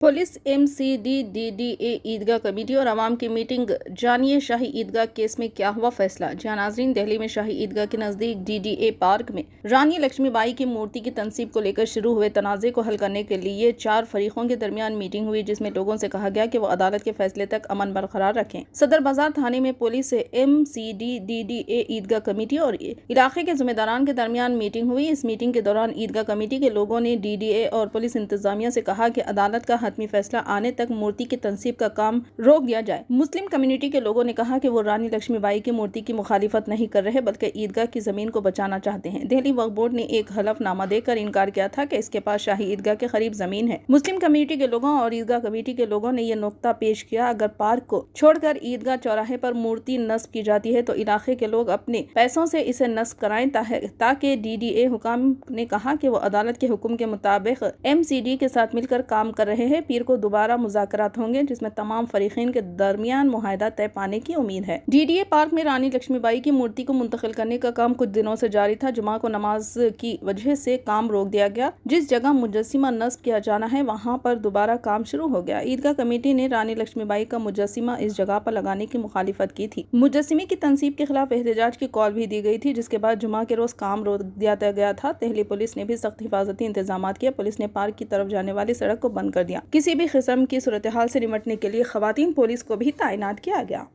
Police MCDDDA ईदगाह committee और आवाम की meeting. जानिए शाही ईदगाह केस में क्या हुआ फैसला। जी नाज़रीन, दिल्ली में शाही ईदगाह के नज़दीक DDA पार्क में रानी लक्ष्मीबाई की मूर्ति की तनसीब को लेकर शुरू हुए तनाज़े को हल करने के लिए 4 फरीकों के दरमियान मीटिंग हुई, जिसमें लोगों से कहा गया कि वो अदालत के फैसले तक अमन बरकरार रखें। सदर बाजार थाने में पुलिस MCDDDA ईदगाह कमेटी और इलाके के जिम्मेदारान के दरमियान मीटिंग हुई। इस मीटिंग के दौरान ईदगाह कमेटी के लोगों ने DDA और पुलिस इंतजामिया से कहा कि अदालत का हतमी फैसला आने तक मूर्ति की तनसीब का काम रोक दिया जाए। मुस्लिम कम्युनिटी के लोगों ने कहा कि वो रानी लक्ष्मीबाई की मूर्ति की मुखालिफत नहीं कर रहे, बल्कि ईदगाह की जमीन को बचाना चाहते हैं। दिल्ली वक्फ बोर्ड ने एक हलफनामा देकर इनकार किया था कि इसके पास शाही ईदगाह के करीब जमीन है। मुस्लिम कम्युनिटी के लोगों और ईदगाह कमेटी के लोगों ने यह नुक्ता पेश किया, अगर पार्क को छोड़कर ईदगाह चौराहे पर मूर्ति नस्ब की जाती है तो इलाके के लोग अपने पैसों से इसे नस्ब कराएं, ताकि DDA हुकाम ने कहा कि वो अदालत के हुक्म के मुताबिक MCD के साथ मिलकर काम कर रहे हैं। पीर को दोबारा मुज़ाकरात होंगे, जिसमें तमाम फरीकीन के दरमियान मुआहदा तय पाने की उम्मीद है। DDA पार्क में रानी लक्ष्मीबाई की मूर्ति को मुंतकिल करने का काम कुछ दिनों से जारी था। जुमा को नमाज की वजह से काम रोक दिया गया। जिस जगह मुजस्सिमा नस्ब किया जाना है वहां पर दोबारा काम शुरू हो गया। ईदगाह कमेटी ने रानी लक्ष्मीबाई का मुजस्सिमा इस जगह पर लगाने की मुखालिफत की थी। मुजस्सिमे की तनसीब के खिलाफ एहतजाज की कॉल भी दी गई थी, जिसके बाद जुमा के रोज काम रोक दिया गया था। दिल्ली पुलिस ने भी सख्त हिफाजती इंतजाम किए। पुलिस ने पार्क की तरफ जाने वाली सड़क को बंद कर दिया। किसी भी किस्म की सूरत हाल से निपटने के लिए खवातीन पुलिस को भी तैनात किया गया।